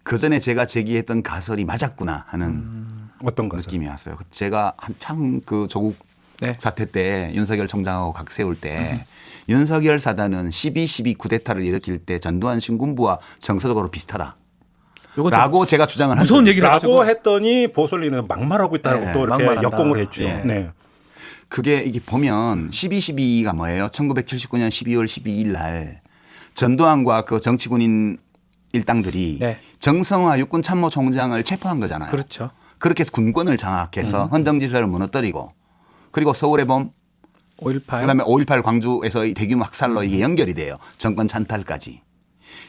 그 전에 제가 제기했던 가설이 맞았구나 하는 어떤 가설? 느낌이 왔어요. 제가 한참 그 조국 네. 사태 때 윤석열 총장하고 각 세울 때 윤석열 사단은 12.12 쿠데타를 일으킬 때 전두환 신군부와 정서적으로 비슷하다. 라고 제가 주장을 한 무서운 얘기를 라고 해가지고 했더니 보솔리는 막말하고 있다고 네, 또 이렇게 막말한다. 역공을 했죠. 네. 네. 그게 이게 보면 12.12가 뭐예요? 1979년 12월 12일 날 전두환과 그 정치군인 일당들이 네. 정성화 육군참모총장을 체포한 거잖아요. 그렇죠. 그렇게 해서 군권을 장악해서 헌정질서를 무너뜨리고 그리고 서울의 봄 5.18. 그다음에 5.18 광주에서의 대규모 학살로 이게 연결이 돼요. 정권 찬탈까지.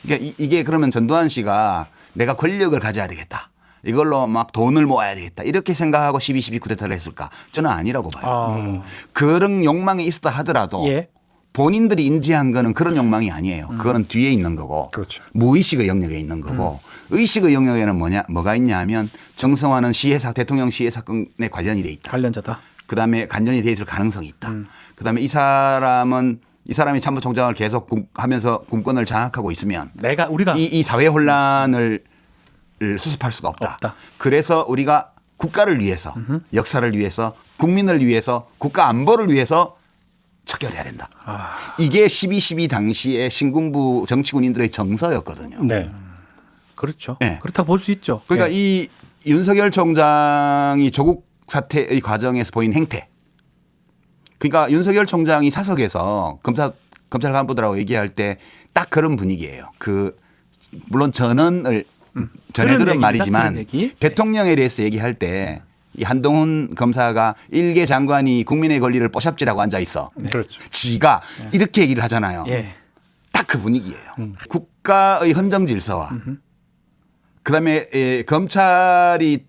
그러니까 이게 그러면 전두환 씨가 내가 권력을 가져야 되겠다. 이걸로 막 돈을 모아야 되겠다. 이렇게 생각하고 12.12 쿠데타를 했을까? 저는 아니라고 봐요. 그런 욕망이 있었다 하더라도 예. 본인들이 인지한 거는 그런 욕망이 아니에요. 그거는 뒤에 있는 거고 그렇죠. 무의식의 영역에 있는 거고 의식의 영역에는 뭐가 있냐 하면 정성화는 대통령 시해 사건에 관련이 돼 있다. 관련자다. 그다음에 관련이 돼 있을 가능성이 있다. 그다음에 이 사람이 참모총장을 계속 하면서 군권을 장악하고 있으면 우리가 이 사회 혼란을 수습할 수가 없다. 없다. 그래서 우리가 국가를 위해서 역사를 위해서 국민을 위해서 국가 안보를 위해서 척결해야 된다. 이게 12.12 당시에 신군부 정치군인들의 정서였거든요. 네. 그렇죠. 네. 그렇다고 볼 수 있죠. 그러니까 예. 이 윤석열 총장이 조국 사태의 과정에서 보인 행태. 그러니까 윤석열 총장이 사석에서 검찰 간부들하고 얘기할 때 딱 그런 분위기예요. 물론 전언을 전해들은 말이지만 얘기? 대통령에 대해서 얘기할 때 이 한동훈 검사가 일개 장관이 국민의 권리를 뽀샵지라고 앉아 있어. 그렇죠. 지가 이렇게 얘기를 하잖아요. 예. 딱 그 분위기예요. 국가의 헌정 질서와 그다음에 검찰이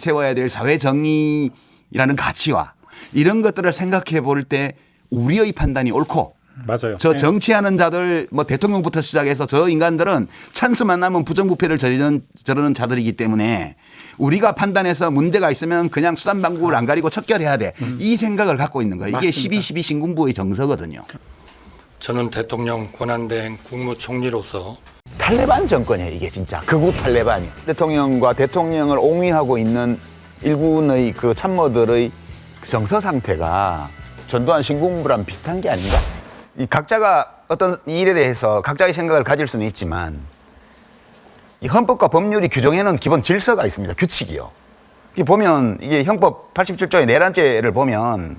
세워야 될 사회 정의라는 가치와 이런 것들을 생각해 볼 때 우리의 판단이 옳고 맞아요. 저 정치하는 자들 뭐 대통령부터 시작해서 저 인간들은 찬스 만나면 부정부패를 저르는 자들이기 때문에 우리가 판단해서 문제가 있으면 그냥 수단방법을 안 가리고 척결해야 돼. 이 생각을 갖고 있는 거예요. 이게 맞습니다. 12.12 신군부의 정서거든요. 저는 대통령 권한대행 국무총리로서 탈레반 정권이에요. 이게 진짜 극우 탈레반이에요. 대통령과 대통령을 옹위하고 있는 일군의 그 참모들의 정서 상태가 전두환 신군부랑 비슷한 게 아닌가? 이 각자가 어떤 일에 대해서 각자의 생각을 가질 수는 있지만 이 헌법과 법률이 규정해놓은 기본 질서가 있습니다. 규칙이요. 이게 보면 이게 형법 87조의 내란죄를 보면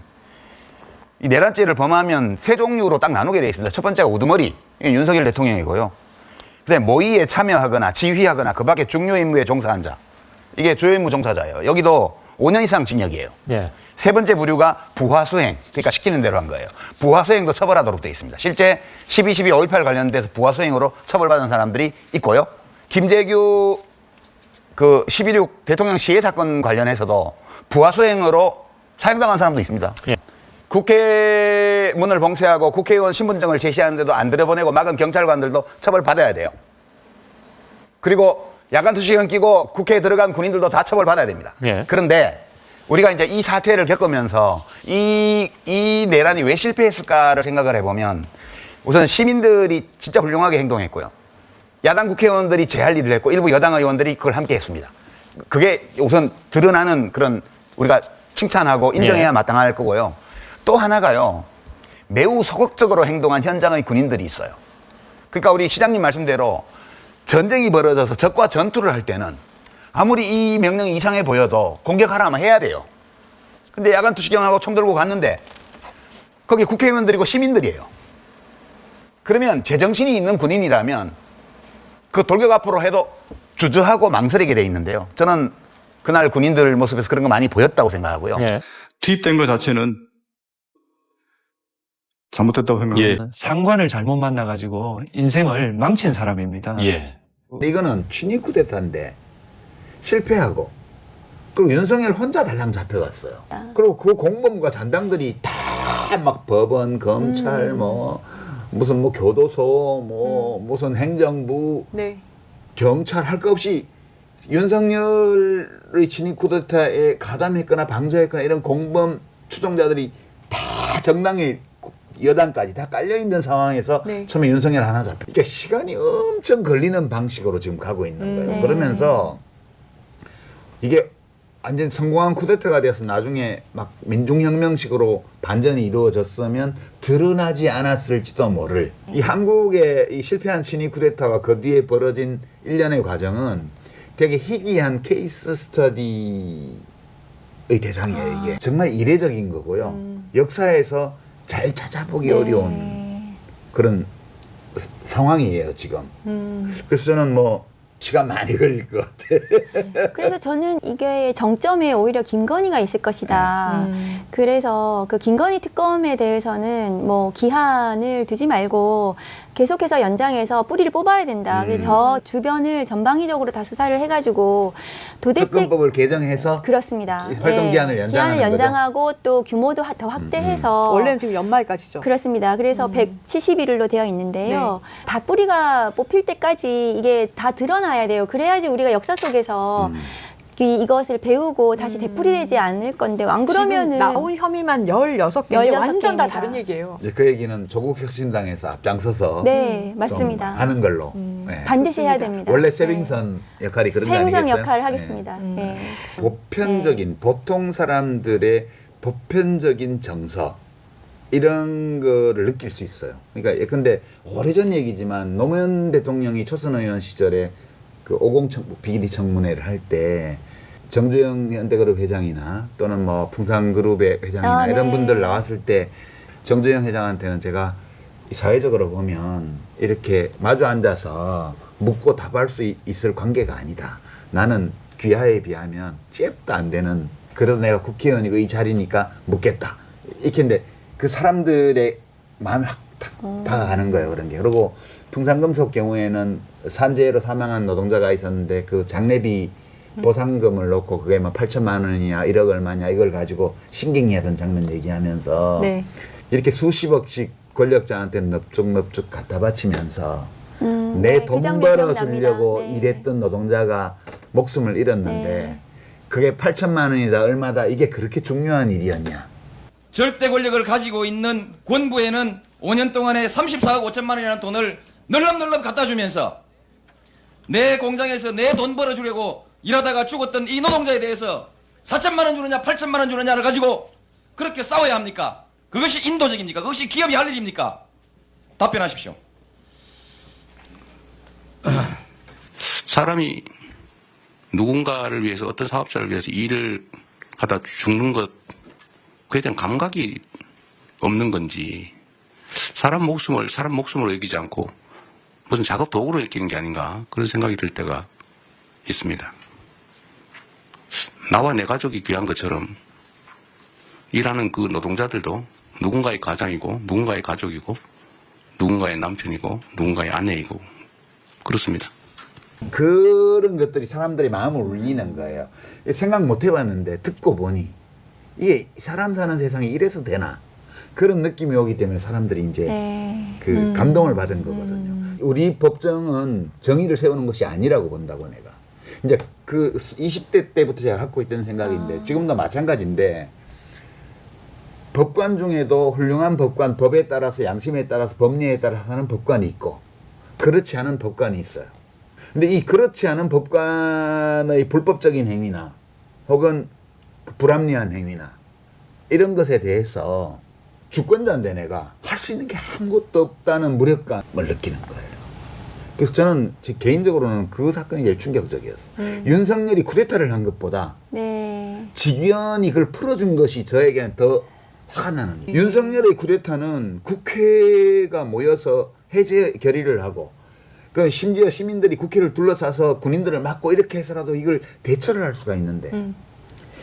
이 내란죄를 범하면 세 종류로 딱 나누게 되어 있습니다. 첫 번째가 우두머리, 이게 윤석열 대통령이고요. 그다음에 모의에 참여하거나 지휘하거나 그 밖에 중요 임무에 종사한 자, 이게 주요 임무 종사자예요. 여기도 5년 이상 징역이에요. 예. 세 번째 부류가 부하수행, 그러니까 시키는 대로 한 거예요. 부하수행도 처벌하도록 되어 있습니다. 실제 12.12 5.18 관련돼서 부하수행으로 처벌받은 사람들이 있고요. 김재규 그 11.6 대통령 시해 사건 관련해서도 부하수행으로 사형당한 사람도 있습니다. 예. 국회 문을 봉쇄하고 국회의원 신분증을 제시하는데도 안 들여보내고 막은 경찰관들도 처벌받아야 돼요. 그리고 야간투시경 끼고 국회에 들어간 군인들도 다 처벌받아야 됩니다. 예. 그런데 우리가 이제 이 사태를 겪으면서 이 내란이 왜 실패했을까를 생각을 해보면 우선 시민들이 진짜 훌륭하게 행동했고요. 야당 국회의원들이 제할 일을 했고 일부 여당 의원들이 그걸 함께 했습니다. 그게 우선 드러나는 그런 우리가 칭찬하고 인정해야 마땅할 거고요. 또 하나가요. 매우 소극적으로 행동한 현장의 군인들이 있어요. 그러니까 우리 시장님 말씀대로 전쟁이 벌어져서 적과 전투를 할 때는 아무리 이 명령이 이상해 보여도 공격하라 하면 해야 돼요. 근데 야간 투시경하고 총 들고 갔는데 거기 국회의원들이고 시민들이에요. 그러면 제정신이 있는 군인이라면 그 돌격 앞으로 해도 주저하고 망설이게 돼 있는데요. 저는 그날 군인들 모습에서 그런 거 많이 보였다고 생각하고요. 예. 투입된 것 자체는 잘못됐다고 생각합니다. 상관을 잘못 만나가지고 인생을 망친 사람입니다. 예. 이거는 친위 쿠데타인데 실패하고 그리고 윤석열 혼자 달랑 잡혀갔어요. 그리고 그 공범과 잔당들이 다 막 법원, 검찰, 무슨 교도소, 무슨 행정부, 네. 경찰 할 거 없이 윤석열의 친위 쿠데타에 가담했거나 방조했거나 이런 공범 추종자들이 다 정당에 여당까지 다 깔려있는 상황에서 네. 처음에 윤석열 하나 잡혀. 그러니까 시간이 엄청 걸리는 방식으로 지금 가고 있는 거예요. 네. 그러면서 이게 완전 성공한 쿠데타가 되어서 나중에 막 민중혁명식으로 반전이 이루어졌으면 드러나지 않았을지도 모를 이 한국의 이 실패한 친위 쿠데타와 그 뒤에 벌어진 일련의 과정은 되게 희귀한 케이스 스터디의 대상이에요. 이게 정말 이례적인 거고요. 역사에서 잘 찾아보기 어려운 그런 상황이에요 지금. 그래서 저는 뭐 시간 많이 걸릴 것 같아. 그래서 저는 이게 정점에 오히려 김건희가 있을 것이다. 그래서 그 김건희 특검에 대해서는 뭐 기한을 두지 말고 계속해서 연장해서 뿌리를 뽑아야 된다. 그래서 저 주변을 전방위적으로 다 수사를 해가지고 도대체 특검법을 개정해서 그렇습니다. 활동 기한을 연장하는 기한을 연장하고 또 규모도 더 확대해서 원래는 지금 연말까지죠. 그렇습니다. 그래서 170일로 되어 있는데요. 다 뿌리가 뽑힐 때까지 이게 다 드러나야 돼요. 그래야지 우리가 역사 속에서 이것을 배우고 다시 되풀이되지 않을 건데 안 그러면은 지금 나온 혐의만 16개인데 완전 다 16개입니다. 다른 얘기예요. 이제 그 얘기는 조국 혁신당에서 앞장서서 네, 좀 맞습니다. 하는 걸로. 네. 반드시 해야 됩니다. 원래 네. 세빙선 역할이 그런 거 세빙선 아니겠어요? 역할을 하겠습니다. 네. 보편적인 보통 사람들의 보편적인 정서 이런 거를 느낄 수 있어요. 그러니까 근데 오래전 얘기지만 노무현 대통령이 초선 의원 시절에 그 50 비리 청문회를 할 때 정주영 현대그룹 회장이나 또는 뭐 풍산그룹의 회장이나 이런 네. 분들 나왔을 때 정주영 회장한테는 제가 사회적으로 보면 이렇게 마주 앉아서 묻고 답할 수 있을 관계가 아니다. 나는 귀하에 비하면 잽도 안 되는 그래도 내가 국회의원이고 이 자리니까 묻겠다. 이렇게 했는데 그 사람들의 마음이 확 다가가는 거예요. 그런 게. 그리고 풍산금속 경우에는 산재로 사망한 노동자가 있었는데 그 장례비 보상금을 놓고 그게 뭐 8천만 원이냐 1억 얼마냐 이걸 가지고 신경이하던 장면 얘기하면서 네. 이렇게 수십억씩 권력자한테 넙죽넙죽 갖다 바치면서 내 네, 그 돈 장면 벌어주려고 기억납니다. 네. 일했던 노동자가 목숨을 잃었는데 네. 그게 8천만 원이다 얼마다 이게 그렇게 중요한 일이었냐. 절대 권력을 가지고 있는 권부에는 5년 동안에 34억 5천만 원이라는 돈을 널렁널렁 갖다 주면서 내 공장에서 내 돈 벌어주려고 일하다가 죽었던 이 노동자에 대해서 4천만 원 주느냐 8천만 원 주느냐를 가지고 그렇게 싸워야 합니까? 그것이 인도적입니까? 그것이 기업이 할 일입니까? 답변하십시오. 사람이 누군가를 위해서 어떤 사업자를 위해서 일을 하다 죽는 것 그에 대한 감각이 없는 건지 사람 목숨으로 여기지 않고 무슨 작업 도구로 여기는 게 아닌가 그런 생각이 들 때가 있습니다. 나와 내 가족이 귀한 것처럼 일하는 그 노동자들도 누군가의 가장이고 누군가의 가족이고 누군가의 남편이고 누군가의 아내이고 그렇습니다. 그런 것들이 사람들의 마음을 울리는 거예요. 생각 못 해봤는데 듣고 보니 이게 사람 사는 세상이 이래서 되나 그런 느낌이 오기 때문에 사람들이 이제 네. 그 감동을 받은 거거든요. 우리 법정은 정의를 세우는 것이 아니라고 본다고 내가. 이제 그 20대 때부터 제가 갖고 있던 생각인데 지금도 마찬가지인데 법관 중에도 훌륭한 법관, 법에 따라서 양심에 따라서 법리에 따라서 하는 법관이 있고 그렇지 않은 법관이 있어요. 근데 이 그렇지 않은 법관의 불법적인 행위나 혹은 그 불합리한 행위나 이런 것에 대해서 주권자인데 내가 할 수 있는 게 아무것도 없다는 무력감을 느끼는 거예요. 그래서 저는 제 개인적으로는 그 사건이 제일 충격적이었어요. 윤석열이 쿠데타를 한 것보다 네. 직위원이 그걸 풀어준 것이 저에게는 더 화가 나는 거예요. 윤석열의 쿠데타는 국회가 모여서 해제 결의를 하고 그 심지어 시민들이 국회를 둘러싸서 군인들을 막고 이렇게 해서라도 이걸 대처를 할 수가 있는데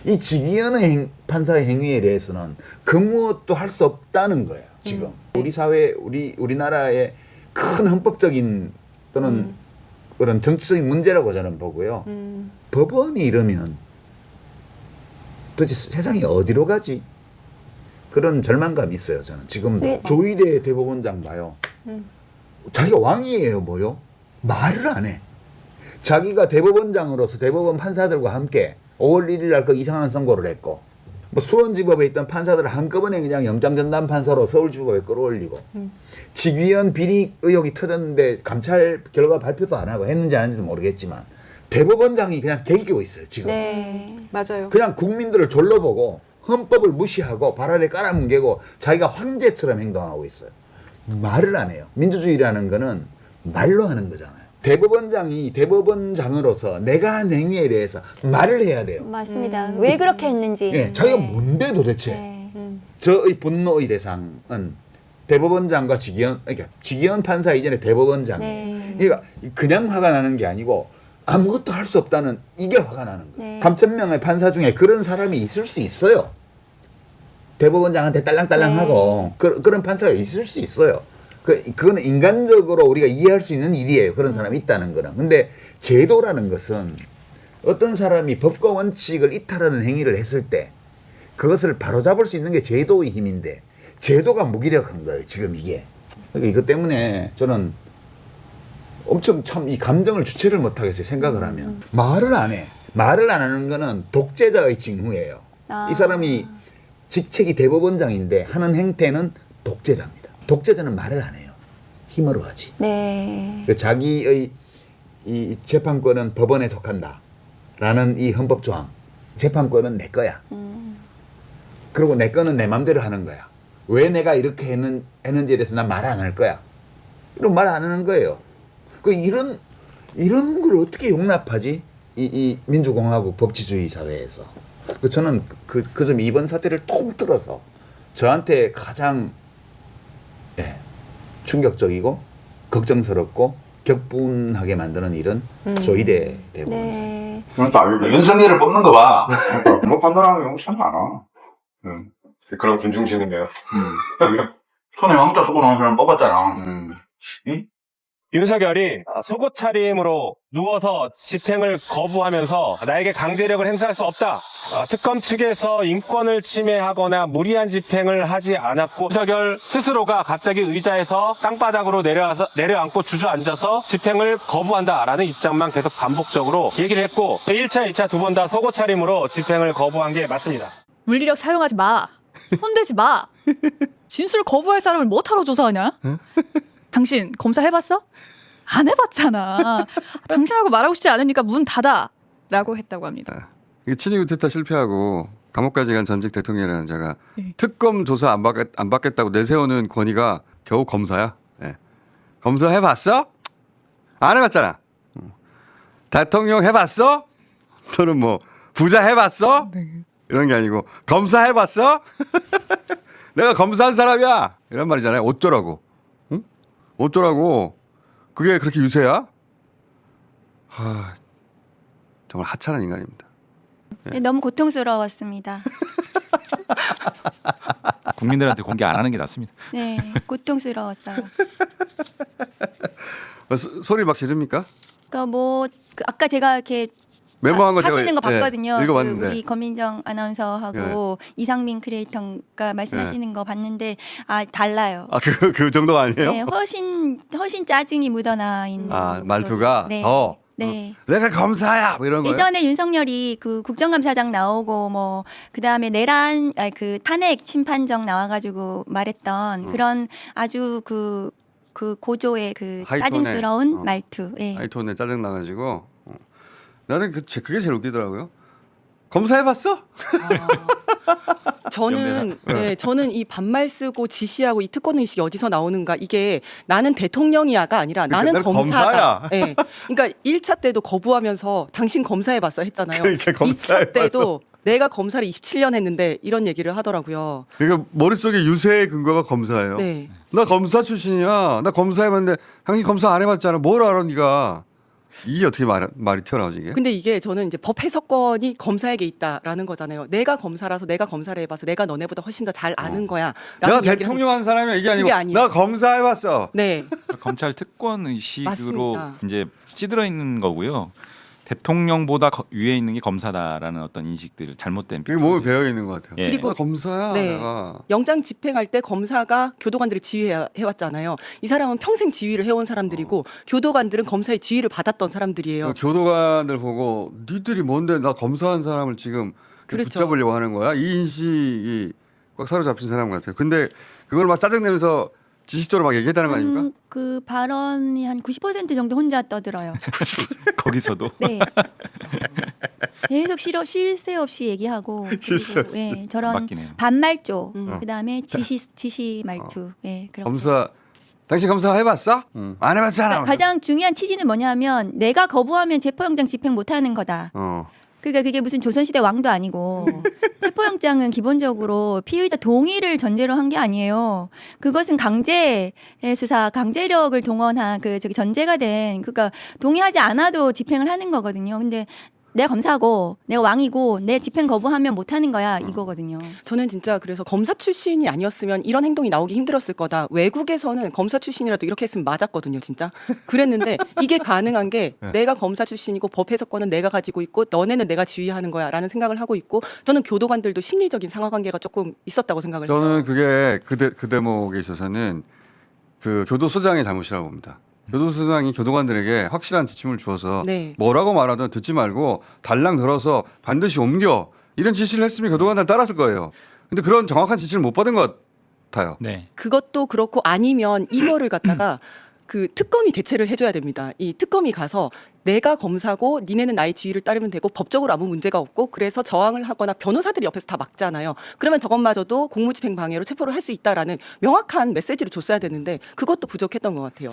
이 직위원의 판사의 행위에 대해서는 그 무엇도 할 수 없다는 거예요. 지금 우리 사회 우리나라의 큰 헌법적인 또는 그런 정치적인 문제라고 저는 보고요. 법원이 이러면 도대체 세상이 어디로 가지? 그런 절망감이 있어요. 저는 지금도. 네. 조희대 대법원장 봐요. 자기가 왕이에요. 뭐요? 말을 안 해. 자기가 대법원장으로서 대법원 판사들과 함께 5월 1일 날 그 이상한 선고를 했고 뭐 수원지법에 있던 판사들을 한꺼번에 그냥 영장전담 판사로 서울지법에 끌어올리고 직위원 비리 의혹이 터졌는데 감찰 결과 발표도 안 하고 했는지 안 했는지도 모르겠지만 대법원장이 그냥 개기고 있어요 지금. 네. 맞아요. 그냥 국민들을 졸로 보고 헌법을 무시하고 발 아래 깔아뭉개고 자기가 황제처럼 행동하고 있어요. 말을 안 해요. 민주주의라는 거는 말로 하는 거잖아요. 대법원장이 대법원장으로서 내가 한 행위에 대해서 말을 해야 돼요. 맞습니다. 왜 그렇게 했는지. 예, 자기가 네. 뭔데 도대체. 네. 저의 분노의 대상은 대법원장과 직위원, 그러니까 직위원 판사 이전에 대법원장이에요. 네. 그러니까 그냥 화가 나는 게 아니고 아무것도 할 수 없다는 이게 화가 나는 거예요. 네. 3,000명의 판사 중에 그런 사람이 있을 수 있어요. 대법원장한테 딸랑딸랑하고 그런 판사가 있을 수 있어요. 그거는 인간적으로 우리가 이해할 수 있는 일이에요. 그런 사람이 있다는 거는. 근데 제도라는 것은 어떤 사람이 법과 원칙을 이탈하는 행위를 했을 때 그것을 바로잡을 수 있는 게 제도의 힘인데 제도가 무기력한 거예요. 지금 이게. 그러니까 이것 때문에 저는 엄청 참 이 감정을 주체를 못 하겠어요. 생각을 하면. 말을 안 해. 말을 안 하는 거는 독재자의 징후예요. 아. 이 사람이 직책이 대법원장인데 하는 행태는 독재자입니다. 독재자는 말을 안 해요. 힘으로 하지. 네. 자기의 이 재판권은 법원에 속한다라는 이 헌법 조항. 재판권은 내 거야. 그리고 내 거는 내 맘대로 하는 거야. 왜 내가 이렇게 했는지에 대해서 난 말 안 할 거야. 이런 말 안 하는 거예요. 이런 걸 어떻게 용납하지? 이 민주공화국 법치주의 사회에서. 저는 그 점 이번 사태를 통틀어서 저한테 가장 충격적이고 걱정스럽고 격분하게 만드는 일은 조이대 대법원장. 네. 윤석열을 뽑는 거 봐. 뭐 판단하는 게 엄청 많아. 그런 군중심인데요. 손에 왕자 쓰고 나온 사람 뽑았잖아. 윤석열이 속옷 차림으로 누워서 집행을 거부하면서 나에게 강제력을 행사할 수 없다. 특검 측에서 인권을 침해하거나 무리한 집행을 하지 않았고 윤석열 스스로가 갑자기 의자에서 땅바닥으로 내려앉고 주저앉아서 집행을 거부한다라는 입장만 계속 반복적으로 얘기를 했고 1차, 2차 두 번 다 속옷 차림으로 집행을 거부한 게 맞습니다. 물리력 사용하지 마. 손대지 마. 진술 거부할 사람을 뭐하러 조사하냐? 당신 검사 해봤어? 안 해봤잖아. 당신하고 말하고 싶지 않으니까 문 닫아. 라고 했다고 합니다. 친위 구태타 실패하고 감옥까지 간 전직 대통령이라는 자가 특검 조사 안 받겠다고 내세우는 권위가 겨우 검사야. 네. 검사 해봤어? 안 해봤잖아. 대통령 해봤어? 또는 뭐 부자 해봤어? 이런 게 아니고 검사 해봤어? 내가 검사한 사람이야. 이런 말이잖아요. 어쩌라고. 응? 어쩌라고. 그게 그렇게 유세야? 정말 하찮은 인간입니다. 네, 너무 고통스러웠습니다. 국민들한테 공개 안 하는 게 낫습니다. 네, 고통스러웠어요. 소리 막 지릅니까? 그러니까 뭐 아까 제가 이렇게 메모한 거 하시는 제가 거 봤거든요. 읽어봤는데. 우리 권민정 아나운서하고 이상민 크리에이터가 말씀하시는 거 봤는데 달라요. 그 정도가 아니에요? 네, 훨씬 짜증이 묻어나 있는. 말투가 네. 더. 네. 내가 검사야 뭐 이런 거예요? 예전에 윤석열이 그 국정감사장 나오고 뭐 그다음에 내란 그 탄핵 심판정 나와가지고 말했던 그런 아주 그 고조의 그 하이톤의, 짜증스러운 말투. 예. 하이톤에 짜증 나가지고 나는 그게 제일 웃기더라고요. 검사해봤어? 저는 이 반말 쓰고 지시하고 이 특권 의식이 어디서 나오는가 이게 나는 대통령이야가 아니라 그러니까 나는 검사다. 검사야. 네. 그러니까 1차 때도 거부하면서 당신 검사해봤어 했잖아요. 그러니까 2차 때도 내가 검사를 27년 했는데 이런 얘기를 하더라고요. 그러니까 머릿속에 유세의 근거가 검사예요. 네. 나 검사 출신이야. 나 검사해봤는데 당신 검사 안 해봤잖아. 뭘 알아 네가. 이게 어떻게 말이 튀어나오지 이게? 근데 이게 저는 이제 법 해석권이 검사에게 있다라는 거잖아요. 내가 검사라서 내가 검사를 해봐서 내가 너네보다 훨씬 더 잘 아는 거야. 내가 대통령 한 사람이야 이게 아니고 아니에요. 나 검사해봤어. 네. 검찰 특권 의식으로 맞습니다. 이제 찌들어 있는 거고요. 대통령보다 위에 있는 게 검사다라는 어떤 인식들 잘못된 이게 몸에 배어 있는 것 같아요. 예. 그리고 나 검사야. 네. 내가. 영장 집행할 때 검사가 교도관들을 지휘해왔잖아요. 이 사람은 평생 지휘를 해온 사람들이고 교도관들은 검사의 지휘를 받았던 사람들이에요. 교도관들 보고 니들이 뭔데 나 검사한 사람을 지금 그렇죠. 붙잡으려고 하는 거야. 이 인식이 꽉 사로잡힌 사람 같아요. 근데 그걸 막 짜증내면서 지식적으로 막 얘기했다는 거 아닙니까? 그 발언이 한 90% 정도 혼자 떠들어요. 거기서도. 네. 계속 쉴 새 없이 얘기하고. 쉴 새 없이. 네, 저런 맞기네요. 반말조, 그다음에 지시 말투. 네, 그렇게. 검사 당신 검사 해봤어? 안 해봤잖아. 그러니까 가장 중요한 취지는 뭐냐면 내가 거부하면 체포영장 집행 못하는 거다. 그러니까 그게 무슨 조선시대 왕도 아니고 체포영장은 기본적으로 피의자 동의를 전제로 한 게 아니에요. 그것은 강제 수사, 강제력을 동원한 전제가 된 그러니까 동의하지 않아도 집행을 하는 거거든요. 근데 내가 검사고 내가 왕이고 내 집행 거부하면 못하는 거야 이거거든요. 저는 진짜 그래서 검사 출신이 아니었으면 이런 행동이 나오기 힘들었을 거다. 외국에서는 검사 출신이라도 이렇게 했으면 맞았거든요, 진짜. 그랬는데 이게 가능한 게 내가 검사 출신이고 법 해석권은 내가 가지고 있고 너네는 내가 지휘하는 거야라는 생각을 하고 있고 저는 교도관들도 심리적인 상하관계가 조금 있었다고 생각을 해요. 저는 그게 그 대목에 있어서는 그 교도소장의 잘못이라고 봅니다. 교도소장이 교도관들에게 확실한 지침을 주어서 네. 뭐라고 말하든 듣지 말고 달랑 들어서 반드시 옮겨 이런 지시를 했으면 교도관들 따랐을 거예요. 근데 그런 정확한 지시를 못 받은 것 같아요. 네. 그것도 그렇고 아니면 이거를 갖다가 그 특검이 대체를 해줘야 됩니다. 이 특검이 가서 내가 검사고 니네는 나의 지휘를 따르면 되고 법적으로 아무 문제가 없고 그래서 저항을 하거나 변호사들이 옆에서 다 막잖아요. 그러면 저것마저도 공무집행 방해로 체포를 할 수 있다라는 명확한 메시지를 줬어야 되는데 그것도 부족했던 것 같아요.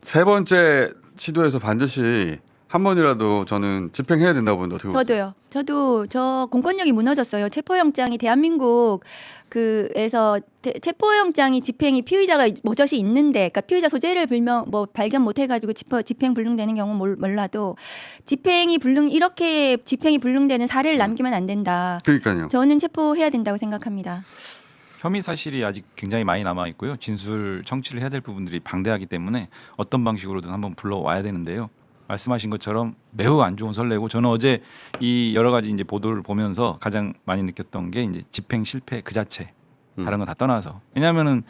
세 번째 시도에서 반드시 한 번이라도 저는 집행해야 된다고 본다. 저도요. 저도 저 공권력이 무너졌어요. 체포영장이 대한민국 그에서 체포영장이 집행이 피의자가 버젓이 있는데, 그러니까 피의자 소재를 발견 못해가지고 집행 불능되는 경우는 몰라도 이렇게 집행이 불능되는 사례를 남기면 안 된다. 그러니까요. 저는 체포해야 된다고 생각합니다. 혐의 사실이 아직 굉장히 많이 남아 있고요. 진술 청취를 해야 될 부분들이 방대하기 때문에 어떤 방식으로든 한번 불러와야 되는데요. 말씀하신 것처럼 매우 안 좋은 선례고 저는 어제 이 여러 가지 이제 보도를 보면서 가장 많이 느꼈던 게 이제 집행 실패 그 자체. 다른 거 다 떠나서. 왜냐하면은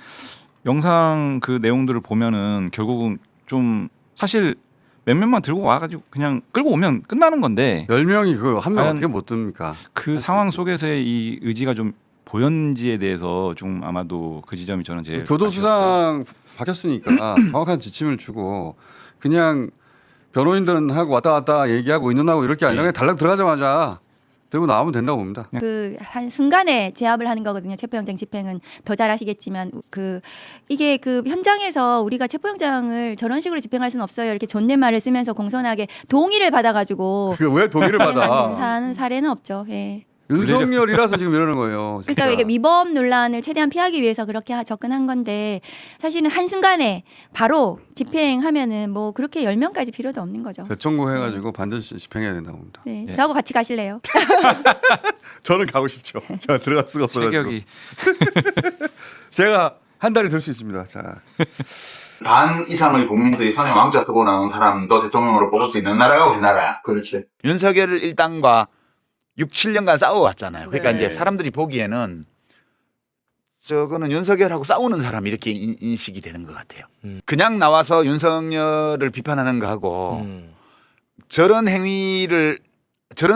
영상 그 내용들을 보면은 결국은 좀 사실 몇 명만 들고 와가지고 그냥 끌고 오면 끝나는 건데 10명이 그걸 한 명 어떻게 못 듭니까? 그 상황 속에서의 이 의지가 좀 보였는지에 대해서 좀 아마도 그 지점이 저는 제일 교도소장 바뀌었으니까 정확한 지침을 주고 그냥 변호인들하고 왔다 갔다 얘기하고 있는하고 이럴 게 아니라 그냥 달랑 들어가자마자 들고 나오면 된다고 봅니다. 그 한 순간에 제압을 하는 거거든요. 체포영장 집행은 더 잘 아시겠지만 이게 그 현장에서 우리가 체포영장을 저런 식으로 집행할 수는 없어요. 이렇게 존댓말을 쓰면서 공손하게 동의를 받아가지고 그 왜 동의를 받아? 하는 사례는 없죠. 예. 윤석열이라서 지금 이러는 거예요. 그러니까 이게 위법 논란을 최대한 피하기 위해서 그렇게 접근한 건데 사실은 한순간에 바로 집행하면은 뭐 그렇게 10명까지 필요도 없는 거죠. 재청구 해가지고 반드시 집행해야 된다고 봅니다. 네. 저하고 같이 가실래요? 저는 가고 싶죠. 제가 들어갈 수가 없어가지고. 체격이. 제가 한 달에 들 수 있습니다. 자. 반 이상의 국민들이 선임 왕자 쓰고 나온 사람도 대통령으로 뽑을 수 있는 나라가 우리나라야. 그렇지. 윤석열 일당과 6, 7년간 싸워왔잖아요. 그러니까 네. 이제 사람들이 보기에는 저거는 윤석열하고 싸우는 사람 이렇게 인식이 되는 것 같아요. 그냥 나와서 윤석열을 비판하는 거하고 저런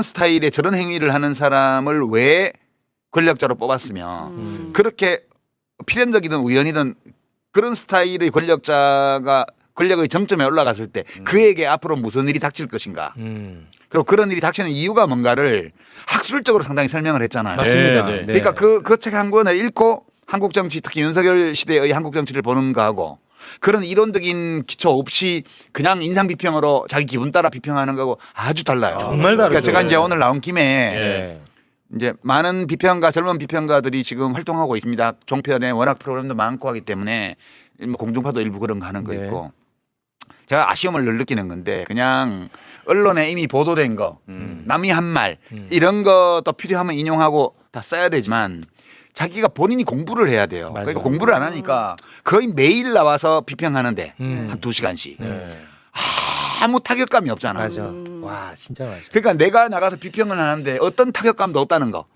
스타일의 저런 행위를 하는 사람을 왜 권력자로 뽑았으면 그렇게 필연적이든 우연이든 그런 스타일의 권력자가 권력의 정점에 올라갔을 때 그에게 앞으로 무슨 일이 닥칠 것인가. 그리고 그런 일이 닥치는 이유가 뭔가를 학술적으로 상당히 설명을 했잖아요. 맞습니다. 네, 네. 그러니까 그 책 한 권을 읽고 한국 정치, 특히 윤석열 시대의 한국 정치를 보는 거하고 그런 이론적인 기초 없이 그냥 인상 비평으로 자기 기분 따라 비평하는 거하고 아주 달라요. 정말 다르죠. 그러니까 제가 이제 오늘 나온 김에 예. 이제 많은 젊은 비평가들이 지금 활동하고 있습니다. 종편에 워낙 프로그램도 많고 하기 때문에 공중파도 일부 그런 거 하는 거 있고 제가 아쉬움을 늘 느끼는 건데 그냥 언론에 이미 보도된 거 남이 한 말 이런 것도 필요하면 인용하고 다 써야 되지만 자기가 본인이 공부를 해야 돼요. 맞아요. 그러니까 공부를 안 하니까 거의 매일 나와서 비평하는데 한 2시간씩 아무 타격감이 없잖아. 맞아. 와, 진짜 맞아. 그러니까 내가 나가서 비평을 하는데 어떤 타격감도 없다는 거.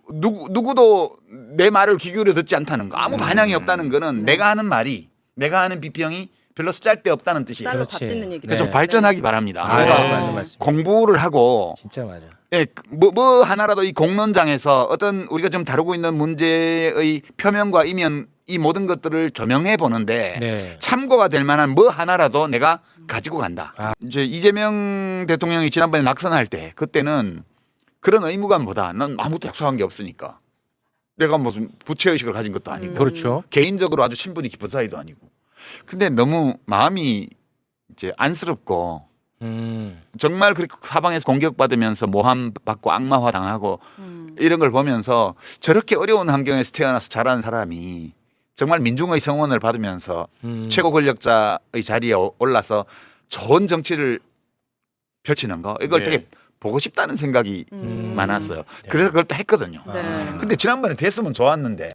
누구도 내 말을 귀 기울여 듣지 않다는 거. 아무 반향이 없다는 거는 내가 하는 말이, 내가 하는 비평이 별로 쓸데없다는 뜻이에요. 쌀로 밥 짓는 얘기. 그래서 좀 발전하기 바랍니다. 그러니까 맞아. 공부를 하고 진짜 맞아. 예, 뭐 하나라도 이 공론장에서 어떤 우리가 좀 다루고 있는 문제의 표면과 이면 이 모든 것들을 조명해 보는데 네. 참고가 될 만한 뭐 하나라도 내가 가지고 간다. 이제 이재명 대통령이 지난번에 낙선할 때 그때는 그런 의무감보다 난 아무것도 약속한 게 없으니까 내가 무슨 부채 의식을 가진 것도 아니고 그렇죠. 개인적으로 아주 친분이 깊은 사이도 아니고 근데 너무 마음이 이제 안쓰럽고 정말 그렇게 사방에서 공격받으면서 모함 받고 악마화 당하고 이런 걸 보면서 저렇게 어려운 환경에서 태어나서 자란 사람이 정말 민중의 성원을 받으면서 최고 권력자의 자리에 올라서 좋은 정치를 펼치는 거 이걸 네. 되게 보고 싶다는 생각이 많았어요. 그래서 그걸 또 했거든요. 네. 근데 지난번에 됐으면 좋았는데